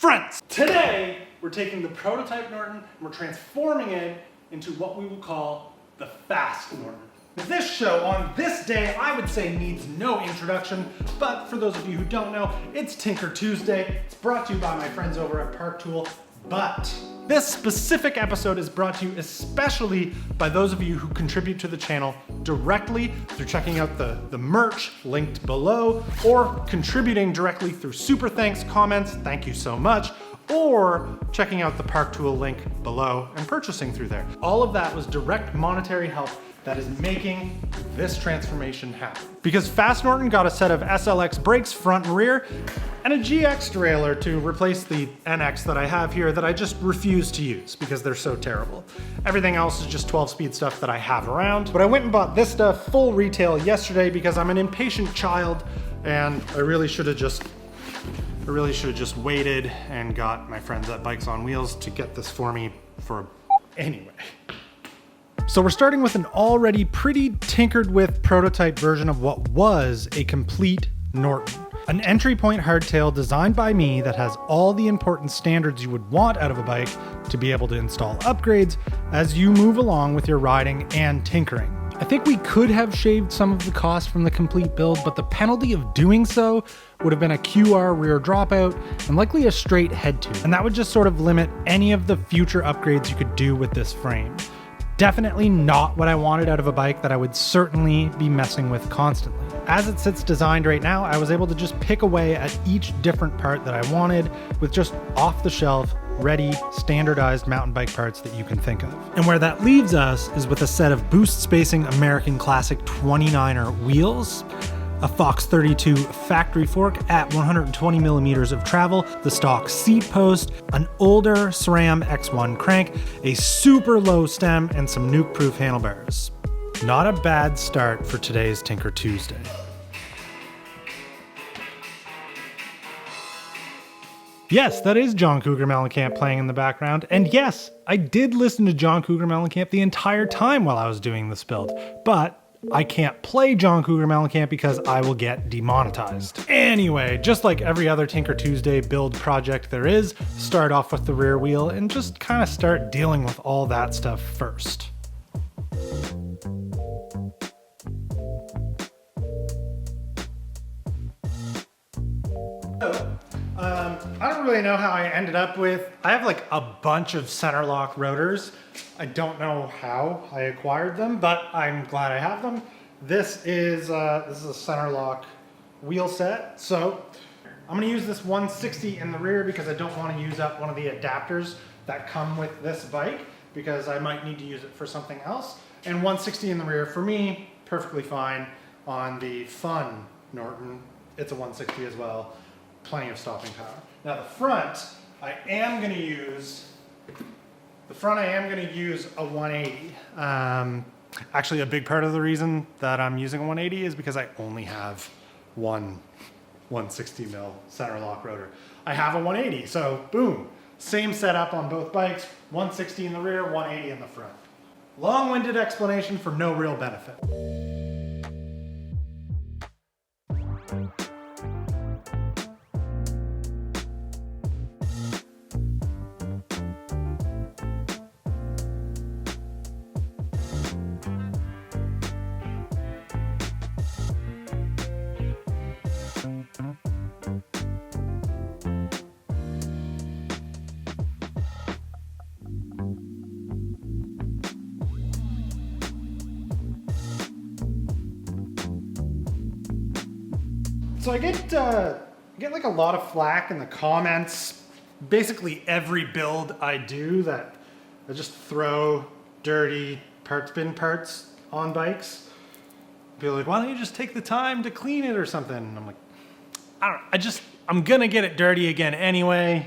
Friends, today we're taking the prototype Norton and we're transforming it into what we will call the fast Norton. This show on this day, I would say, needs no introduction, but for those of you who don't know, it's Tinker Tuesday. It's brought to you by my friends over at Park Tool, but this specific episode is brought to you especially by those of you who contribute to the channel directly through checking out the merch linked below, or contributing directly through super thanks comments, thank you so much, or checking out the Park Tool link below and purchasing through there. All of that was direct monetary help that is making this transformation happen. Because Fast Norton got a set of SLX brakes front and rear, and a GX derailleur to replace the NX that I have here that I just refuse to use because they're so terrible. Everything else is just 12-speed stuff that I have around. But I went and bought this stuff full retail yesterday because I'm an impatient child and I really should have just waited and got my friends at Bikes on Wheels to get this for me anyway. So we're starting with an already pretty tinkered with prototype version of what was a complete Norton. An entry point hardtail designed by me that has all the important standards you would want out of a bike to be able to install upgrades as you move along with your riding and tinkering. I think we could have shaved some of the cost from the complete build, but the penalty of doing so would have been a QR rear dropout and likely a straight head tube. And that would just sort of limit any of the future upgrades you could do with this frame. Definitely not what I wanted out of a bike that I would certainly be messing with constantly. As it sits designed right now, I was able to just pick away at each different part that I wanted with just off-the-shelf, ready, standardized mountain bike parts that you can think of. And where that leaves us is with a set of Boost Spacing American Classic 29er wheels, a Fox 32 factory fork at 120 millimeters of travel, the stock seat post, an older SRAM X1 crank, a super low stem, and some nuke-proof handlebars. Not a bad start for today's Tinker Tuesday. Yes, that is John Cougar Mellencamp playing in the background, and yes, I did listen to John Cougar Mellencamp the entire time while I was doing this build, but I can't play John Cougar Mellencamp because I will get demonetized. Anyway, just like every other Tinker Tuesday build project there is, start off with the rear wheel and just kind of start dealing with all that stuff first. I don't really know how I ended up with, I have like a bunch of center lock rotors. I don't know how I acquired them, but I'm glad I have them. This is a center lock wheel set. So I'm gonna use this 160 in the rear because I don't want to use up one of the adapters that come with this bike because I might need to use it for something else. And 160 in the rear for me, perfectly fine. On the fun Norton, it's a 160 as well. Plenty of stopping power. Now the front, I am gonna use a 180. Actually, a big part of the reason that I'm using a 180 is because I only have one 160 mil center lock rotor. I have a 180, so boom, same setup on both bikes, 160 in the rear, 180 in the front. Long-winded explanation for no real benefit. So I get like a lot of flack in the comments. Basically every build I do that I just throw dirty bin parts on bikes. People are like, why don't you just take the time to clean it or something? And I'm like, I'm gonna get it dirty again anyway.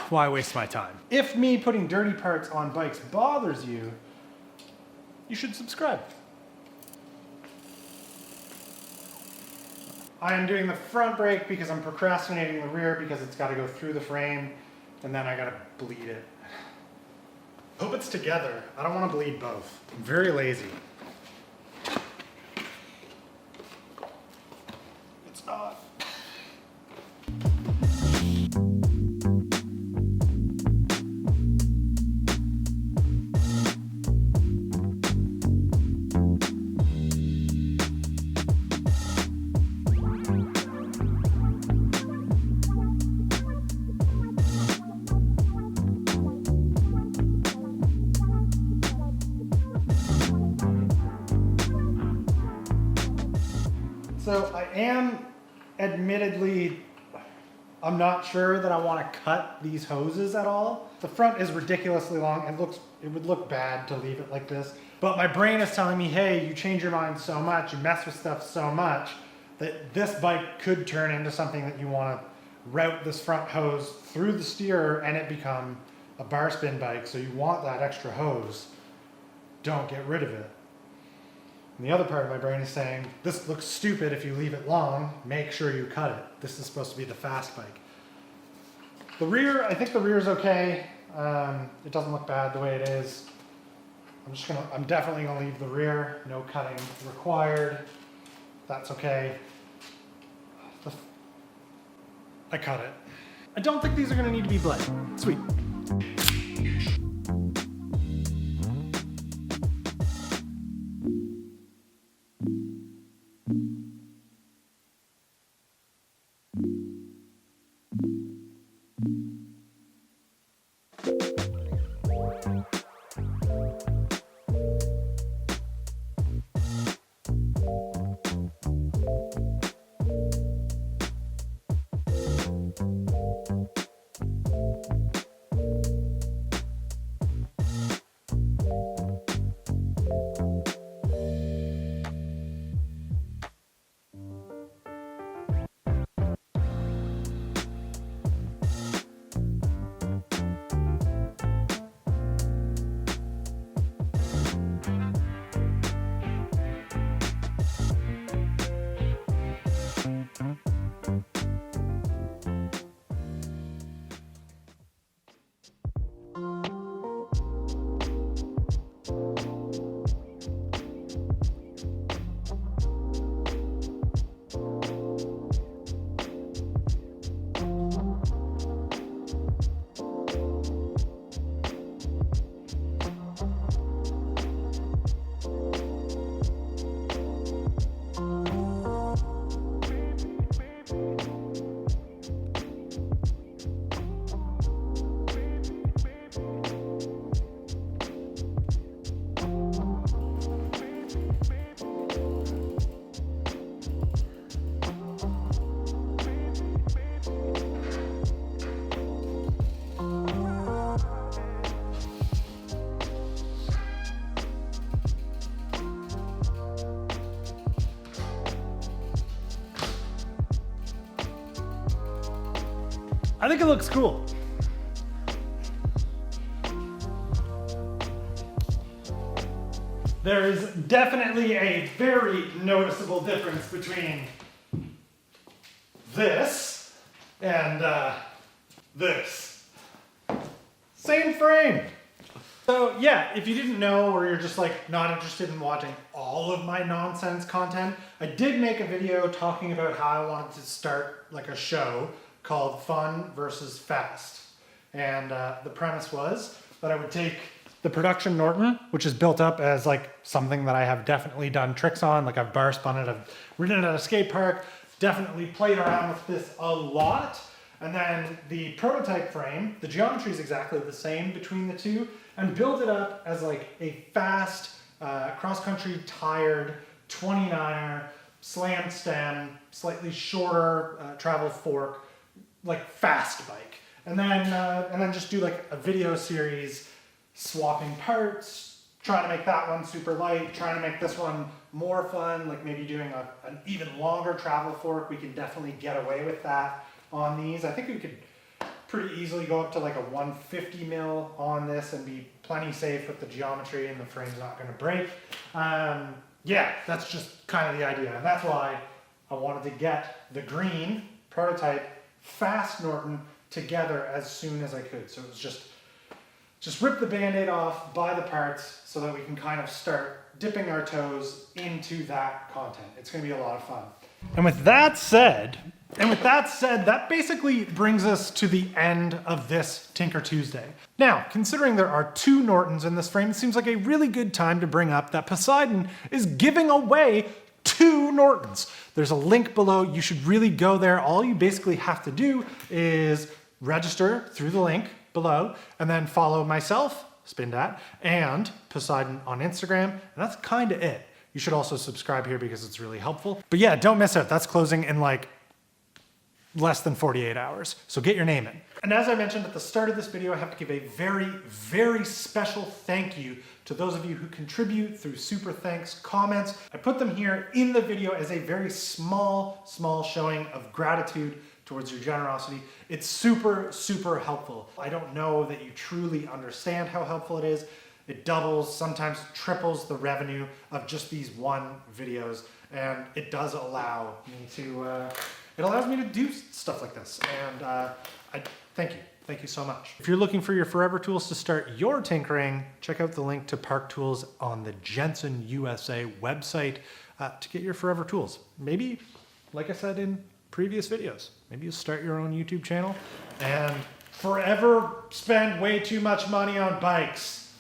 Why waste my time? If me putting dirty parts on bikes bothers you, you should subscribe. I am doing the front brake because I'm procrastinating the rear because it's got to go through the frame and then I got to bleed it. Hope it's together. I don't want to bleed both. I'm very lazy. It's not. So I am admittedly, I'm not sure that I want to cut these hoses at all. The front is ridiculously long. It would look bad to leave it like this. But my brain is telling me, hey, you change your mind so much, you mess with stuff so much, that this bike could turn into something that you want to route this front hose through the steerer and it become a bar spin bike. So you want that extra hose. Don't get rid of it. And the other part of my brain is saying, this looks stupid if you leave it long, make sure you cut it. This is supposed to be the fast bike. The rear, I think the rear is okay. It doesn't look bad the way it is. I'm definitely gonna leave the rear, no cutting required. That's okay. I cut it. I don't think these are gonna need to be bled. Sweet. I think it looks cool. There is definitely a very noticeable difference between this and this. Same frame. So yeah, if you didn't know or you're just like not interested in watching all of my nonsense content, I did make a video talking about how I wanted to start like a show called Fun versus Fast. And the premise was that I would take the production Norton, which is built up as like something that I have definitely done tricks on, like I've bar spun it, I've ridden it at a skate park, definitely played around with this a lot. And then the prototype frame, the geometry is exactly the same between the two, and build it up as like a fast, cross-country tired 29er, slant stem, slightly shorter travel fork, like fast bike. And then just do like a video series swapping parts, trying to make that one super light, trying to make this one more fun, like maybe doing an even longer travel fork. We can definitely get away with that on these. I think we could pretty easily go up to like a 150 mil on this and be plenty safe with the geometry and the frame's not gonna break. Yeah, that's just kind of the idea. And that's why I wanted to get the green prototype fast Norton together as soon as I could. So it was just rip the Band-Aid off, buy the parts so that we can kind of start dipping our toes into that content. It's gonna be a lot of fun. And with that said, that basically brings us to the end of this Tinker Tuesday. Now, considering there are two Nortons in this frame, it seems like a really good time to bring up that Poseidon is giving away two Nortons. There's a link below. You should really go there. All you basically have to do is register through the link below and then follow myself, Spindatt, and Poseidon on Instagram. And that's kind of it. You should also subscribe here because it's really helpful. But yeah, don't miss out. That's closing in like less than 48 hours. So get your name in. And as I mentioned at the start of this video, I have to give a very, very special thank you to those of you who contribute through super thanks comments. I put them here in the video as a very small showing of gratitude towards your generosity. It's super, super helpful. I don't know that you truly understand how helpful it is. It doubles, sometimes triples the revenue of just these one videos. And it does allow me to, it allows me to do stuff like this. And I thank you. Thank you so much. If you're looking for your forever tools to start your tinkering, check out the link to Park Tools on the Jenson USA website to get your forever tools. Maybe, like I said in previous videos, maybe you start your own YouTube channel and forever spend way too much money on bikes.